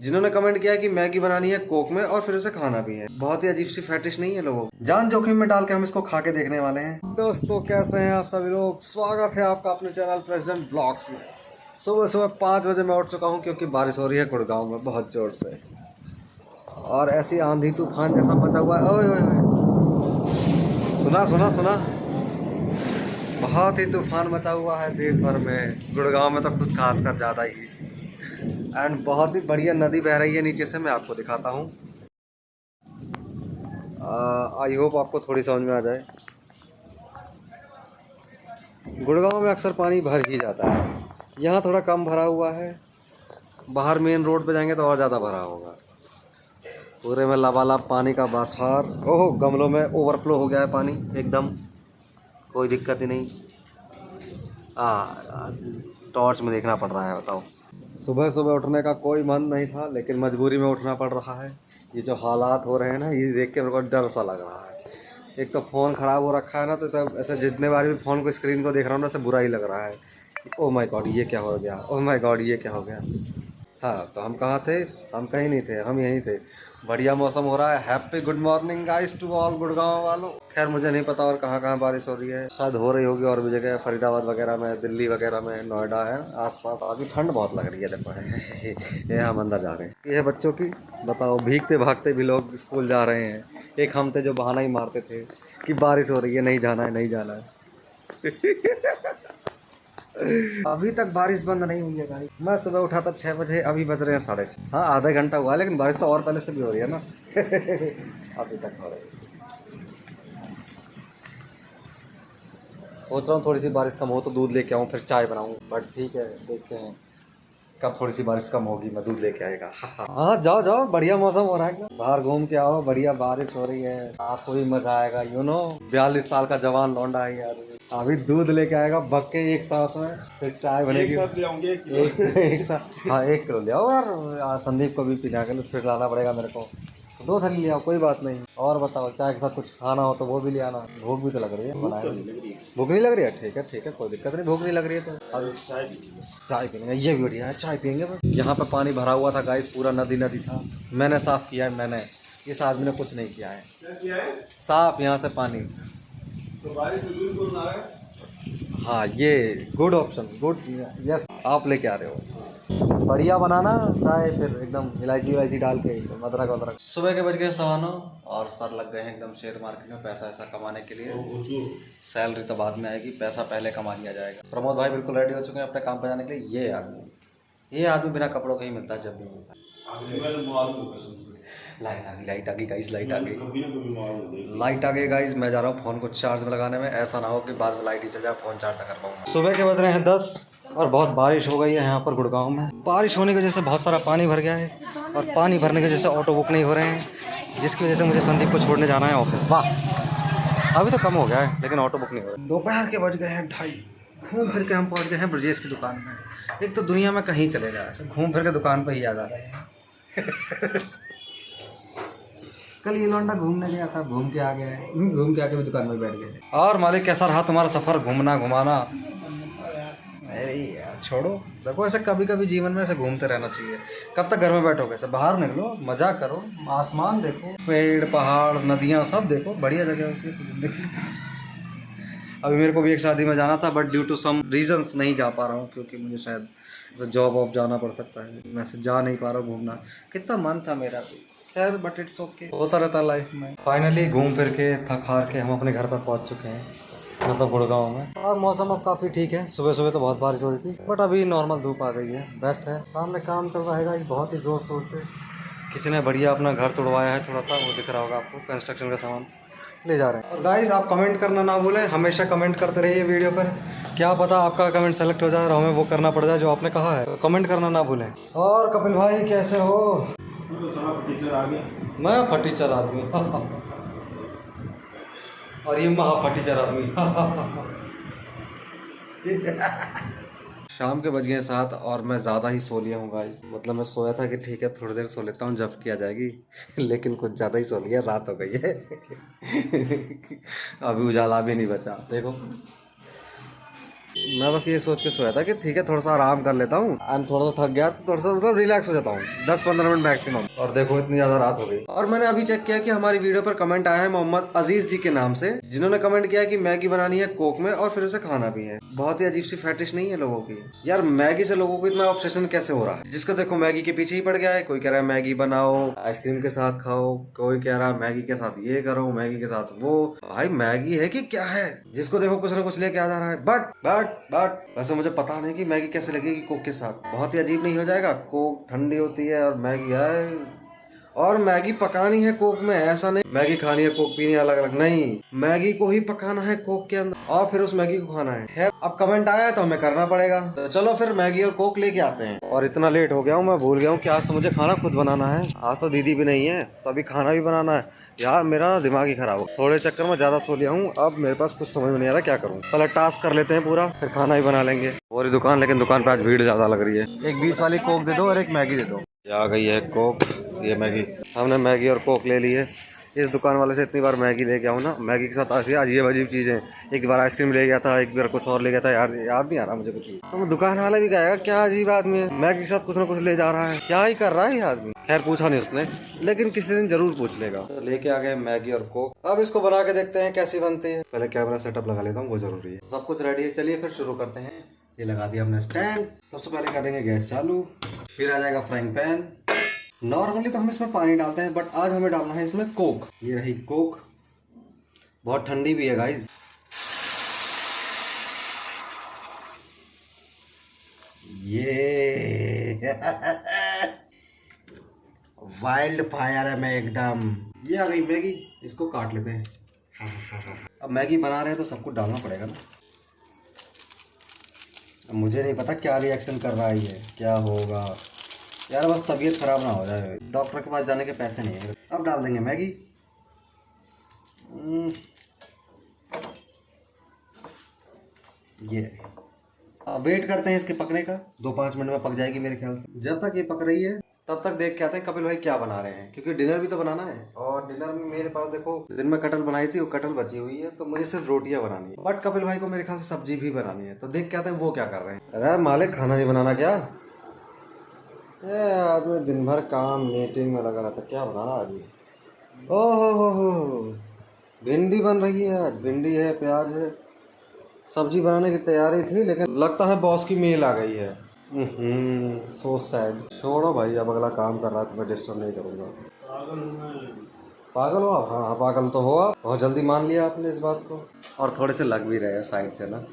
जिन्होंने कमेंट किया कि मैगी बनानी है कोक में और फिर उसे खाना भी है। बहुत ही अजीब सी फैटिश नहीं है लोगों की? जान जोखिम में डाल के हम इसको खा के देखने वाले हैं। दोस्तों कैसे हैं आप सभी लोग, स्वागत है आपका अपने चैनल प्रेसिडेंट ब्लॉग्स में। सुबह सुबह 5 बजे मैं उठ चुका हूँ क्योंकि बारिश हो रही है गुड़गांव में बहुत जोर से, और ऐसी आंधी तूफान जैसा मचा हुआ है। ओए ओए ओए, सुना सुना सुना, बहुत ही तूफान मचा हुआ है देश भर में। गुड़गांव में तो कुछ खास कर ज़्यादा ही, एंड बहुत ही बढ़िया नदी बह रही है नीचे से, मैं आपको दिखाता हूँ। आई होप आपको थोड़ी समझ में आ जाए। गुड़गांव में अक्सर पानी भर ही जाता है, यहाँ थोड़ा कम भरा हुआ है। बाहर मेन रोड पे जाएंगे तो और ज़्यादा भरा होगा। पूरे में लबालब पानी का बहार। ओह, गमलों में ओवरफ्लो हो गया है पानी एकदम, कोई दिक्कत ही नहीं। टॉर्च में देखना पड़ रहा है, बताओ। सुबह सुबह उठने का कोई मन नहीं था, लेकिन मजबूरी में उठना पड़ रहा है। ये जो हालात हो रहे हैं ना, ये देख के मेरे को डर सा लग रहा है। एक तो फ़ोन ख़राब हो रखा है ना, तो तब ऐसे जितने बार भी फ़ोन को स्क्रीन को देख रहा हूँ ना, ऐसे बुरा ही लग रहा है। ओह माय गॉड, ये क्या हो गया, ओह माय गॉड ये क्या हो गया। हाँ, तो हम कहाँ थे? हम कहीं नहीं थे, हम यहीं थे। बढ़िया मौसम हो रहा है। Happy good morning guys to all Gurgaon वालों। खैर मुझे नहीं पता और कहाँ कहाँ बारिश हो रही है, शायद हो रही होगी और भी जगह, फरीदाबाद वगैरह में, दिल्ली वगैरह में, नोएडा है आसपास। अभी ठंड बहुत लग रही है, देखो ये हम अंदर जा रहे हैं। ये है बच्चों की, बताओ, भीगते भागते भी लोग स्कूल जा रहे हैं। एक हम थे जो बहाना ही मारते थे कि बारिश हो रही है, नहीं जाना है, नहीं जाना है। अभी तक बारिश बंद नहीं हुई है भाई। मैं सुबह उठा था 6 बजे, अभी बज रहे हैं 6:30। हाँ, आधा घंटा हुआ है, लेकिन बारिश तो और पहले से भी हो रही है ना। अभी तक हो रही है। सोच रहा हूँ थोड़ी सी बारिश कम हो तो दूध लेके आऊँ, फिर चाय बनाऊँ, बट ठीक है, देखते हैं कब थोड़ी सी बारिश कम होगी, मैं दूध लेके आएगा। हाँ जाओ जाओ, बढ़िया मौसम हो रहा है, बाहर घूम के आओ, बढ़िया बारिश हो रही है, आपको भी मजा आएगा। 42 साल का जवान लौंडा है यार, अभी दूध लेके आएगा भग के एक सांस में, फिर चाय बनेगी। एक साथ ले आऊंगे, एक साथ। हाँ 1 किलो ले आओ यार, संदीप को भी पिला के फिर लाना पड़ेगा मेरे को। 2 थैली ले आओ, कोई बात नहीं। और बताओ, चाय के साथ कुछ खाना हो तो वो भी ले आना। भूख भी तो लग रही है, भूख नहीं लग रही है? ठीक है ठीक है, कोई दिक्कत नहीं, भूख नहीं लग रही है तो अभी चाय पीएंगे, ये भी बढ़िया है, चाय पियेंगे। यहाँ पे पानी भरा हुआ था गाइस, पूरा नदी नदी था। मैंने साफ किया है, मैंने, इस आदमी ने कुछ नहीं किया है। क्या किया है? साफ यहाँ से पानी। तो बारिश में दूध कौन ला रहा है? हाँ, ये गुड ऑप्शन, गुड, यस, आप लेके आ रहे हो। बढ़िया बनाना चाय, फिर एकदम इलायची इलायची डाल के, अदरक वदरक। सुबह के बज गए 9:15 और सर लग गए हैं एकदम शेयर मार्केट में पैसा ऐसा कमाने के लिए। सैलरी तो बाद में आएगी, पैसा पहले कमा लिया जाएगा। प्रमोद भाई बिल्कुल रेडी हो चुके हैं अपने काम पे जाने के लिए। ये आदमी बिना कपड़ों के ही मिलता है जब भी मिलता है। लाइट आ गई गाइस, लाइट आ गई, लाइट आ गई गाइस। मैं जा रहा हूँ फ़ोन को चार्ज में लगाने में, ऐसा ना हो कि बाद में लाइट ही चल जाए, फ़ोन चार्ज ना कर पाऊँ। सुबह के बज रहे हैं 10 और बहुत बारिश हो गई है यहाँ पर गुड़गांव में। बारिश होने की वजह से बहुत सारा पानी भर गया है, और पानी भरने की वजह से ऑटो बुक नहीं हो रहे हैं, जिसकी वजह से मुझे संदीप को छोड़ने जाना है ऑफिस। वाह, अभी तो कम हो गया है लेकिन ऑटो बुक नहीं हो रहा। दोपहर के बज गए हैं 2:30, घूम फिर के हम पहुँच गए हैं ब्रजेश की दुकान में। एक तो दुनिया में कहीं चले जाए, घूम फिर के दुकान पर ही आ जा रहे हैं। कल ये लौंडा घूमने गया था, घूम के आ गया है, घूम के आके भी दुकान में बैठ गए। और मालिक कैसा रहा तुम्हारा सफ़र, घूमना घुमाना? अरे यार छोड़ो, देखो ऐसे कभी कभी जीवन में ऐसे घूमते रहना चाहिए। कब तक घर में बैठोगे? ऐसे बाहर निकलो, मजा करो, आसमान देखो, पेड़ पहाड़ नदियाँ सब देखो, बढ़िया जगह होती है जिंदगी। अभी मेरे को भी एक शादी में जाना था, but due to some reasons नहीं जा पा रहा हूँ, क्योंकि मुझे शायद जॉब वॉब जाना पड़ सकता है। मैं से जा नहीं पा रहा हूँ घूमना, कितना मन था मेरा भी। खैर बट इट्स ओके, होता रहता है लाइफ में। फाइनली घूम फिर के थक हार के हम अपने घर पर पहुँच चुके हैं, मतलब गुड़गांव में। और मौसम अब काफ़ी ठीक है, सुबह सुबह तो बहुत बारिश हो रही थी, बट अभी नॉर्मल धूप आ गई है, बेस्ट है। सामने काम चल रहा है बहुत ही जोर शोर से। किसी ने बढ़िया अपना घर तोड़वाया है, थोड़ा सा वो दिख रहा होगा आपको, कंस्ट्रक्शन का सामान ले जा रहे हैं। और गाइस आप कमेंट करना ना भूलें, हमेशा कमेंट करते रहिए वीडियो पर। क्या पता आपका कमेंट सेलेक्ट हो जाए और हमें वो करना पड़ जाए जो आपने कहा है, तो कमेंट करना ना भूलें। और कपिल भाई कैसे हो? मैं फटीचर आदमी। और ये महा फटीचर आदमी। शाम के बज गए 7 और मैं ज़्यादा ही सो लिया हूँ गाइस। मतलब मैं सोया था कि ठीक है थोड़ी देर सो लेता हूँ जब किया जाएगी, लेकिन कुछ ज़्यादा ही सो लिया, रात हो गई है। अभी उजाला भी नहीं बचा, देखो मैं बस ये सोच के सोया था कि ठीक है थोड़ा सा आराम कर लेता हूँ, एंड थोड़ा सा थक गया तो थोड़ा सा मतलब रिलैक्स हो जाता हूँ 10-15 मिनट मैक्सिमम। और देखो इतनी ज्यादा रात हो गई। और मैंने अभी चेक किया कि हमारी वीडियो पर कमेंट आया है मोहम्मद अजीज जी के नाम से, जिन्होंने कमेंट किया कि मैगी बनानी है कोक में और फिर उसे खाना भी है। बहुत ही अजीब सी फैटिश नहीं है लोगों की यार, मैगी से लोगों को इतना ऑब्सेशन कैसे हो रहा है? जिसको देखो मैगी के पीछे ही पड़ गया है। कोई कह रहा है मैगी बनाओ आइसक्रीम के साथ खाओ, कोई कह रहा है मैगी के साथ ये करो, मैगी के साथ वो। भाई मैगी है कि क्या है? जिसको देखो कुछ ना कुछ लेके आ जा रहा है। बट वैसे मुझे पता नहीं कि मैगी कैसे लगेगी कोक के साथ। बहुत ही अजीब नहीं हो जाएगा? कोक ठंडी होती है और मैगी है, और मैगी पकानी है कोक में। ऐसा नहीं मैगी खानी है कोक पीनी है अलग अलग, नहीं, मैगी को ही पकाना है कोक के अंदर और फिर उस मैगी को खाना है। खैर अब कमेंट आया है तो हमें करना पड़ेगा, तो चलो फिर मैगी और कोक लेके आते हैं। और इतना लेट हो गया हूँ, मैं भूल गया हूँ कि आज तो मुझे खाना खुद बनाना है। आज तो दीदी भी नहीं है तो अभी खाना भी बनाना है। यार मेरा दिमाग ही खराब हो, थोड़े चक्कर में ज्यादा सो लिया हूँ। अब मेरे पास कुछ समझ में नहीं आ रहा क्या करूँ। पहले टास्क कर लेते हैं पूरा, फिर खाना ही बना लेंगे। और ये दुकान, लेकिन दुकान पे आज भीड़ ज्यादा लग रही है। एक 20 वाली कोक दे दो और एक मैगी दे दो। ये आ गई है कोक, ये मैगी। हमने मैगी और कोक ले ली है। इस दुकान वाले से इतनी बार मैगी लेके आऊँ ना, मैगी के साथ ऐसी अजीब अजीब चीज़ें। एक बार आइसक्रीम ले गया था, एक बार कुछ और ले गया था, यार याद नहीं आ रहा मुझे कुछ भी। तो दुकान वाला भी कहेगा क्या अजीब आदमी है, मैगी के साथ कुछ ना कुछ ले जा रहा है, क्या ही कर रहा है ये आदमी। खैर पूछा नहीं उसने, लेकिन किसी दिन जरूर पूछ लेगा। तो लेके आ गए मैगी और कोक। अब इसको बना के देखते हैं कैसी बनती है। पहले कैमरा सेटअप लगा लेता हूँ, वो जरूरी है। सब कुछ रेडी है, चलिए फिर शुरू करते हैं। ये लगा दिया हमने स्टैंड। सबसे पहले कर देंगे गैस चालू, फिर आ जाएगा फ्राइंग पैन। नॉर्मली तो हम इसमें पानी डालते हैं, बट आज हमें डालना है इसमें कोक। ये रही कोक, बहुत ठंडी भी है गाइस। ये वाइल्ड फायर है मैं एकदम। ये आ गई मैगी, इसको काट लेते हैं। अब मैगी बना रहे हैं तो सब कुछ डालना पड़ेगा ना। अब मुझे नहीं पता क्या रिएक्शन कर रहा है ये, क्या होगा यार। बस तबीयत खराब ना हो जाए, डॉक्टर के पास जाने के पैसे नहीं है। अब डाल देंगे मैगी। ये अब वेट करते हैं इसके पकने का। 2-5 मिनट में पक जाएगी मेरे ख्याल से। जब तक ये पक रही है तब तक देख के आते हैं कपिल भाई क्या बना रहे हैं, क्योंकि डिनर भी तो बनाना है। और डिनर में मेरे पास देखो दिन में कटल बनाई थी, वो कटल बची हुई है, तो मुझे सिर्फ रोटियां बनानी है। बट कपिल भाई को मेरे ख्याल से सब्जी भी बनानी है, तो देख के आते हैं वो क्या कर रहे हैं। अरे मालिक खाना नहीं बनाना क्या? ये आदमी दिन भर काम मीटिंग में लगा रहता, क्या बना रहा आज? ओहो हो, भिंडी बन रही है आज। भिंडी है, प्याज है, सब्जी बनाने की तैयारी थी, लेकिन लगता है बॉस की मेल आ गई है। So sad. छोड़ो भाई, अब अगला काम कर रहा है तो मैं डिस्टर्ब नहीं करूँगा। पागल हो आप? हाँ पागल तो हो आप, बहुत जल्दी मान लिया आपने इस बात को। और थोड़े से लग भी रहे हैं साइड से ना।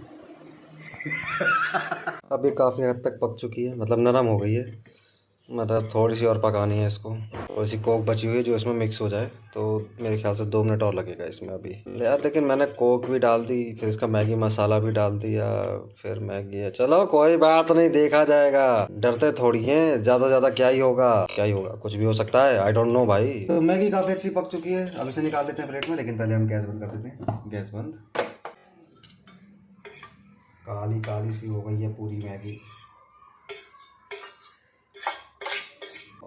अभी काफ़ी हद तक पक चुकी है, मतलब नरम हो गई है। मतलब थोड़ी सी और पकानी है इसको। थोड़ी सी कोक बची हुई है जो इसमें मिक्स हो जाए, तो मेरे ख्याल से 2 मिनट और लगेगा इसमें अभी यार। लेकिन मैंने कोक भी डाल दी, फिर इसका मैगी मसाला भी डाल दिया, फिर मैगी है। चलो कोई बात नहीं, देखा जाएगा। डरते थोड़ी हैं, ज़्यादा क्या ही होगा, क्या ही होगा, कुछ भी हो सकता है। आई डोंट नो भाई। तो मैगी काफ़ी अच्छी पक चुकी है, अब इसे निकाल लेते हैं प्लेट में। लेकिन पहले हम गैस बंद कर देते हैं। गैस बंद। काली काली सी हो गई है पूरी मैगी।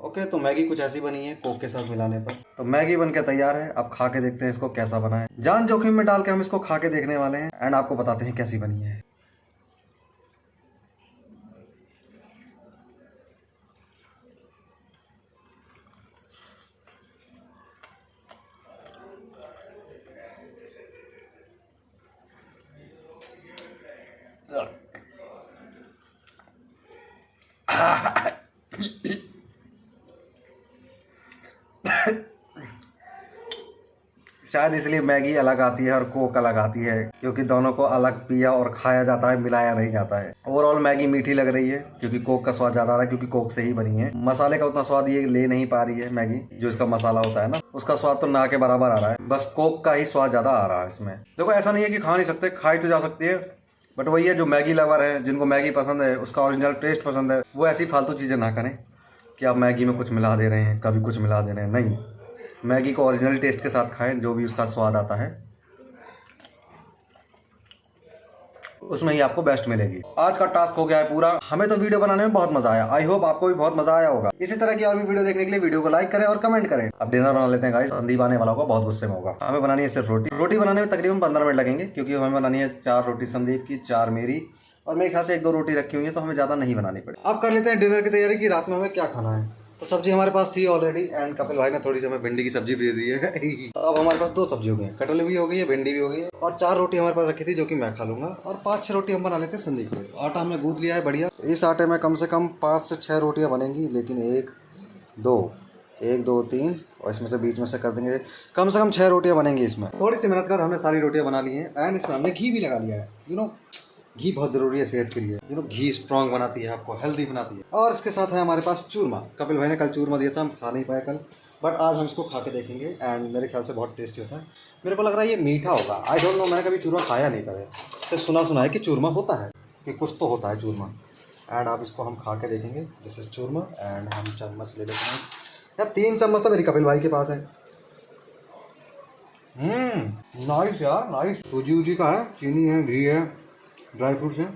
ओके, तो मैगी कुछ ऐसी बनी है कोक के साथ मिलाने पर। तो मैगी बनके तैयार है, अब खा के देखते हैं इसको कैसा बना है। जान जोखिम में डाल के हम इसको खा के देखने वाले हैं, एंड आपको बताते हैं कैसी बनी है। शायद इसलिए मैगी अलग आती है और कोक अलग आती है, क्योंकि दोनों को अलग पिया और खाया जाता है, मिलाया नहीं जाता है। ओवरऑल मैगी मीठी लग रही है, क्योंकि कोक का स्वाद ज्यादा आ रहा है, क्योंकि कोक से ही बनी है। मसाले का उतना स्वाद ये ले नहीं पा रही है मैगी, जो इसका मसाला होता है ना, उसका स्वाद तो ना के बराबर आ रहा है। बस कोक का ही स्वाद ज्यादा आ रहा है इसमें। देखो ऐसा नहीं है कि खा नहीं सकते, खाई तो जा सकती है, बट वही है, जो मैगी लवर है, जिनको मैगी पसंद है, उसका ओरिजिनल टेस्ट पसंद है, वो ऐसी फालतू चीजें ना करें कि आप मैगी में कुछ मिला दे रहे हैं, कभी कुछ मिला दे रहे हैं। नहीं, मैगी को ओरिजिनल टेस्ट के साथ खाएं, जो भी उसका स्वाद आता है उसमें ही आपको बेस्ट मिलेगी। आज का टास्क हो गया है पूरा। हमें तो वीडियो बनाने में बहुत मजा आया, आई होप आपको भी बहुत मजा आया होगा। इसी तरह की और भी वीडियो देखने के लिए वीडियो को लाइक करें और कमेंट करें। अब डिनर बना लेते हैं गाइस, संदीप आने वाला होगा, बहुत गुस्से में होगा। हमें बनानी है सिर्फ रोटी। रोटी बनाने में तकरीबन 15 मिनट लगेंगे, क्योंकि हमें बनानी है 4 रोटी संदीप की, 4 मेरी और मेरे ख्याल से 1-2 रोटी रखी हुई है, तो हमें ज़्यादा नहीं बनानी पड़ेगी। अब कर लेते हैं डिनर की तैयारी कि रात में हमें क्या खाना है। तो सब्जी हमारे पास थी ऑलरेडी, एंड कपिल भाई ने थोड़ी सी हमें भिंडी की सब्जी भी दे दी है। अब हमारे पास 2 सब्जी हो गई है, कटहल भी हो गई है, भिंडी भी हो गई है, और 4 रोटी हमारे पास रखी थी जो कि मैं खा लूंगा, और 5-6 रोटी हम बना लेते हैं संदीप को। आटा हमने गूंथ लिया है बढ़िया। इस आटे में कम से कम 5 से 6 रोटियां बनेंगी, लेकिन 1 2 3, और इसमें से बीच में से कर देंगे कम से कम 6 रोटियां बनेंगी इसमें। थोड़ी सी मेहनत कर हमने सारी रोटियां बना ली हैं, एंड इसमें हमने घी भी लगा लिया है। घी बहुत जरूरी है सेहत के लिए। घी स्ट्रांग बनाती है, आपको हेल्दी बनाती है। और इसके साथ है हमारे पास चूरमा। कपिल भाई ने कल चूरमा दिया था, हम खा नहीं पाए कल, बट आज हम इसको खा के देखेंगे, एंड मेरे ख्याल से बहुत टेस्टी होता है। मेरे को लग रहा है ये मीठा होगा, आई डोंट नो, मैंने कभी चूरमा खाया नहीं पहले, सिर्फ सुना है कि चूरमा होता है, कि कुछ तो होता है चूरमा। एंड आप इसको हम खा के देखेंगे, दिस इज चूरमा। एंड हम चम्मच ले लेते हैं यार, 3 चम्मच तो मेरी कपिल भाई के पास है। नाइस यार, नाइस। सूजी का है, चीनी है, घी है, ड्राई फ्रूट्स हैं।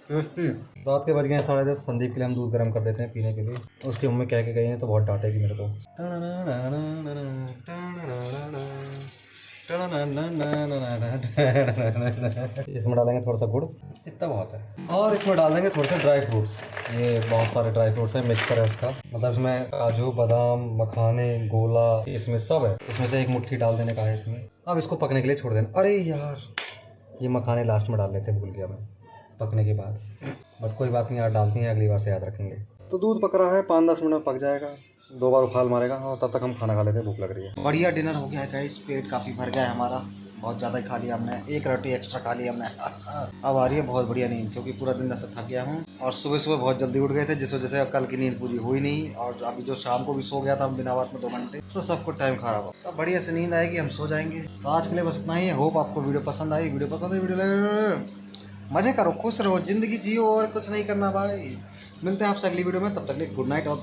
टेस्टी। रात के बज गए 10:30, संदीप के लिए हम दूध गर्म कर देते हैं पीने के लिए। उसकी मम्मी कह के गई हैं तो बहुत डांटेगी मेरे को। इसमें डालेंगे थोड़ा सा गुड़, इतना बहुत है, और इसमें डाल देंगे थोड़े से ड्राई फ्रूट्स। ये बहुत सारे ड्राई फ्रूट्स हैं, मिक्सर है इसका, मतलब इसमें काजू, बादाम, मखाने, गोला, इसमें सब है। इसमें से एक मुट्ठी डाल देने का है इसमें। अब इसको पकने के लिए छोड़ देना। अरे यार, ये मखाने लास्ट में डाल लेते, भूल गया मैं, पकने के बाद। बट कोई बात नहीं यार, डालती हैं, अगली बार से याद रखेंगे। तो दूध पक रहा है, 5-10 मिनट में पक जाएगा, 2 बार उफाल मारेगा, और तब तक हम खाना खा लेते हैं, भूख लग रही है। बढ़िया डिनर हो गया है गाइस, पेट काफ़ी भर गया है हमारा, बहुत ज़्यादा ही खा लिया हमने, 1 रोटी एक्स्ट्रा खा ली हमने। अब आ रही है बहुत बढ़िया नींद, क्योंकि पूरा दिन ऐसा थक गया हूँ, और सुबह बहुत जल्दी उठ गए थे, जिस वजह से अब कल की नींद पूरी हुई नहीं, और अभी जो शाम को भी सो गया था हम बिना बात में 2 घंटे, तो सबको टाइम खराब हो। अब बढ़िया से नींद आएगी, हम सो जाएंगे। तो आज के लिए बस इतना ही है। होप आपको वीडियो पसंद आई। वीडियो मजे करो, खुश रहो, जिंदगी जियो, और कुछ नहीं करना भाई। मिलते हैं आपसे अगली वीडियो में, तब तक के लिए गुड नाइट और